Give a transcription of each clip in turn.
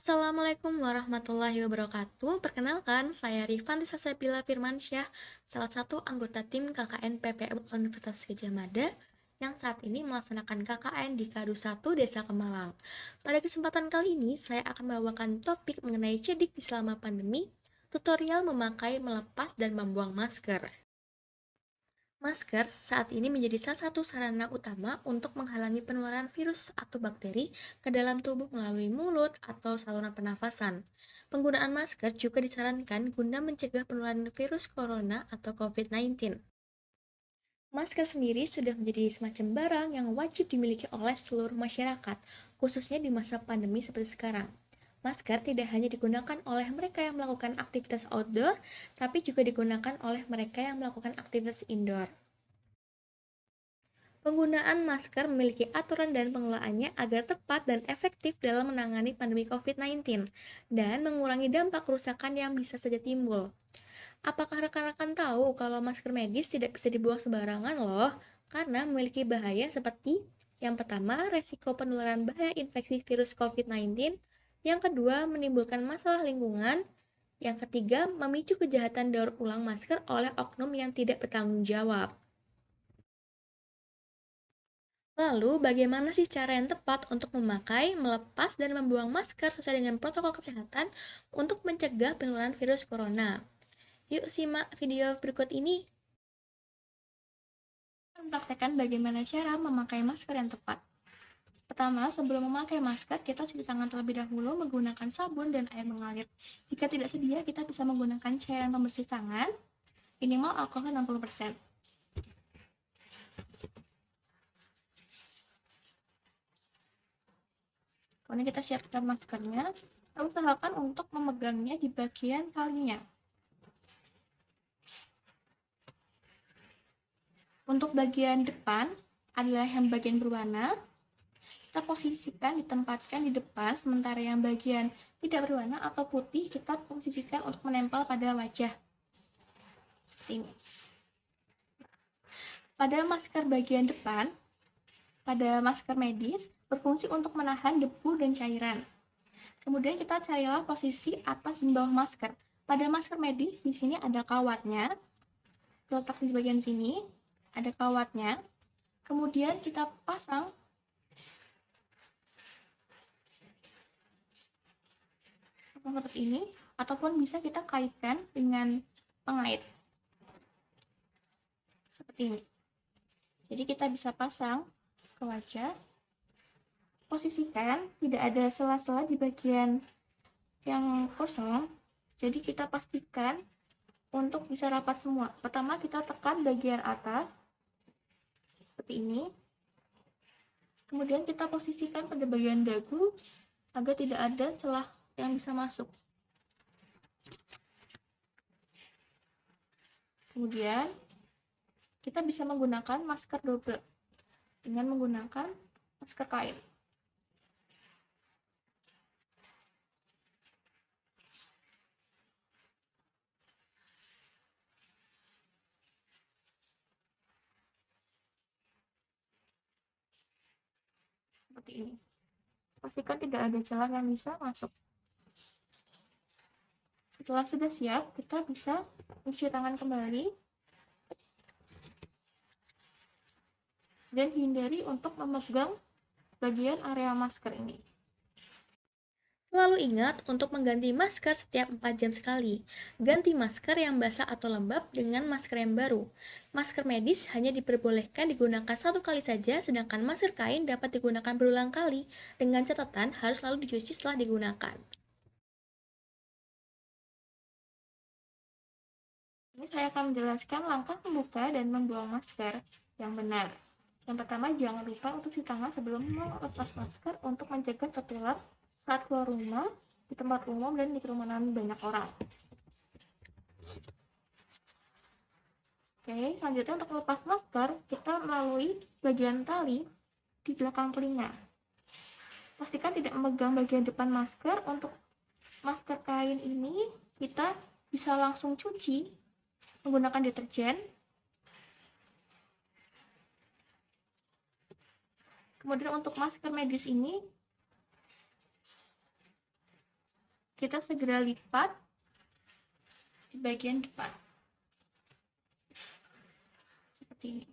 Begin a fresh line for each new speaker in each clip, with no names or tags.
Assalamualaikum warahmatullahi wabarakatuh. Perkenalkan, saya Rifanti Sasabila Firmansyah, salah satu anggota tim KKN PPM Universitas Gadjah Mada yang saat ini melaksanakan KKN di Kadu 1 Desa Kemalang. Pada kesempatan kali ini, saya akan membawakan topik mengenai cedik di selama pandemi, tutorial memakai, melepas, dan membuang masker. Masker saat ini menjadi salah satu sarana utama untuk menghalangi penularan virus atau bakteri ke dalam tubuh melalui mulut atau saluran pernafasan. Penggunaan masker juga disarankan guna mencegah penularan virus corona atau COVID-19. Masker sendiri sudah menjadi semacam barang yang wajib dimiliki oleh seluruh masyarakat, khususnya di masa pandemi seperti sekarang. Masker tidak hanya digunakan oleh mereka yang melakukan aktivitas outdoor, tapi juga digunakan oleh mereka yang melakukan aktivitas indoor. Penggunaan masker memiliki aturan dan pengelolaannya agar tepat dan efektif dalam menangani pandemi COVID-19 dan mengurangi dampak kerusakan yang bisa saja timbul. Apakah rekan-rekan tahu kalau masker medis tidak bisa dibuang sembarangan loh, karena memiliki bahaya seperti yang pertama, resiko penularan bahaya infeksi virus COVID-19, yang kedua, menimbulkan masalah lingkungan, yang ketiga, memicu kejahatan daur ulang masker oleh oknum yang tidak bertanggung jawab. Lalu, bagaimana sih cara yang tepat untuk memakai, melepas, dan membuang masker sesuai dengan protokol kesehatan untuk mencegah penularan virus corona? Yuk simak video berikut ini. Mempraktekkan bagaimana cara memakai masker yang tepat. Pertama, sebelum memakai masker, kita cuci tangan terlebih dahulu menggunakan sabun dan air mengalir. Jika tidak sedia, kita bisa menggunakan cairan pembersih tangan, minimal alkohol 60%. Kemudian kita siapkan maskernya, lalu usahakan untuk memegangnya di bagian talinya. Untuk bagian depan adalah yang bagian berwarna, kita posisikan ditempatkan di depan, sementara yang bagian tidak berwarna atau putih kita posisikan untuk menempel pada wajah. Seperti ini. Pada masker bagian depan, pada masker medis, berfungsi untuk menahan debu dan cairan. Kemudian kita carilah posisi atas dan bawah masker. Pada masker medis, di sini ada kawatnya, terletak di bagian sini, ada kawatnya. Kemudian kita pasang seperti ini, ataupun bisa kita kaitkan dengan pengait. Seperti ini. Jadi kita bisa pasang ke wajah, posisikan tidak ada sela-sela di bagian yang kosong, jadi kita pastikan untuk bisa rapat semua. Pertama kita tekan bagian atas, seperti ini, kemudian kita posisikan pada bagian dagu, agar tidak ada celah yang bisa masuk. Kemudian kita bisa menggunakan masker double dengan menggunakan masker kain. Seperti ini. Pastikan tidak ada celah yang bisa masuk. Setelah sudah siap, kita bisa cuci tangan kembali dan hindari untuk memegang bagian area masker ini. Selalu ingat untuk mengganti masker setiap 4 jam sekali. Ganti masker yang basah atau lembab dengan masker yang baru. Masker medis hanya diperbolehkan digunakan satu kali saja, sedangkan masker kain dapat digunakan berulang kali, dengan catatan harus selalu dicuci setelah digunakan. Ini saya akan menjelaskan langkah membuka dan membuang masker yang benar. Yang pertama, jangan lupa untuk cuci tangan sebelum melepas masker untuk mencegah tertular saat keluar rumah, di tempat umum, dan di kerumunan banyak orang. Oke, selanjutnya untuk melepas masker, kita melalui bagian tali di belakang telinga. Pastikan tidak memegang bagian depan masker. Untuk masker kain ini, kita bisa langsung cuci menggunakan deterjen. Kemudian untuk masker medis ini,
kita segera lipat di bagian depan. Seperti ini.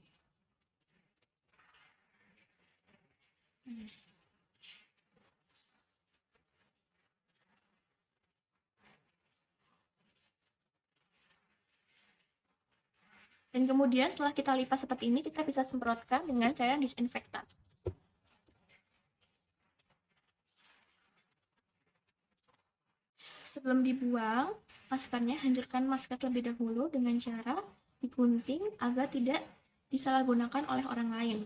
Dan kemudian setelah kita lipat seperti ini, kita bisa semprotkan dengan cairan disinfektan. Sebelum dibuang, maskernya hancurkan masker terlebih dahulu dengan cara digunting agar tidak disalahgunakan oleh orang lain.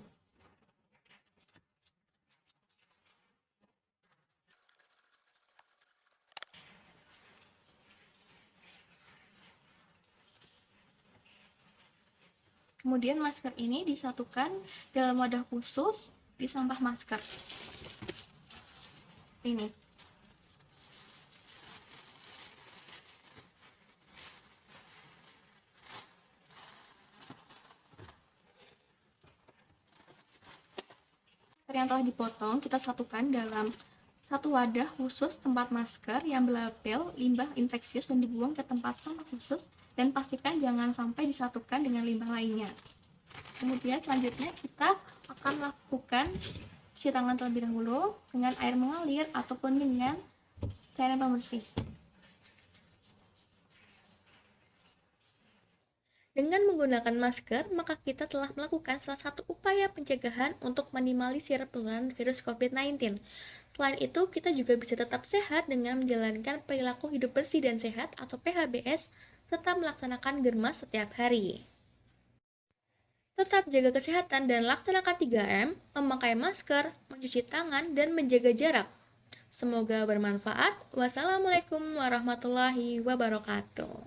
Kemudian masker ini disatukan dalam wadah khusus di sampah masker. Ini. Masker yang telah dipotong kita satukan dalam satu wadah khusus tempat masker yang berlabel limbah infeksius dan dibuang ke tempat sampah khusus, dan pastikan jangan sampai disatukan dengan limbah lainnya. Kemudian selanjutnya kita akan lakukan cuci tangan terlebih dahulu dengan air mengalir ataupun dengan cairan pembersih.
Dengan menggunakan masker, maka kita telah melakukan salah satu upaya pencegahan untuk minimalisir penularan virus COVID-19. Selain itu, kita juga bisa tetap sehat dengan menjalankan perilaku hidup bersih dan sehat atau PHBS, serta melaksanakan germas setiap hari. Tetap jaga kesehatan dan laksanakan 3M, memakai masker, mencuci tangan, dan menjaga jarak. Semoga bermanfaat. Wassalamualaikum warahmatullahi wabarakatuh.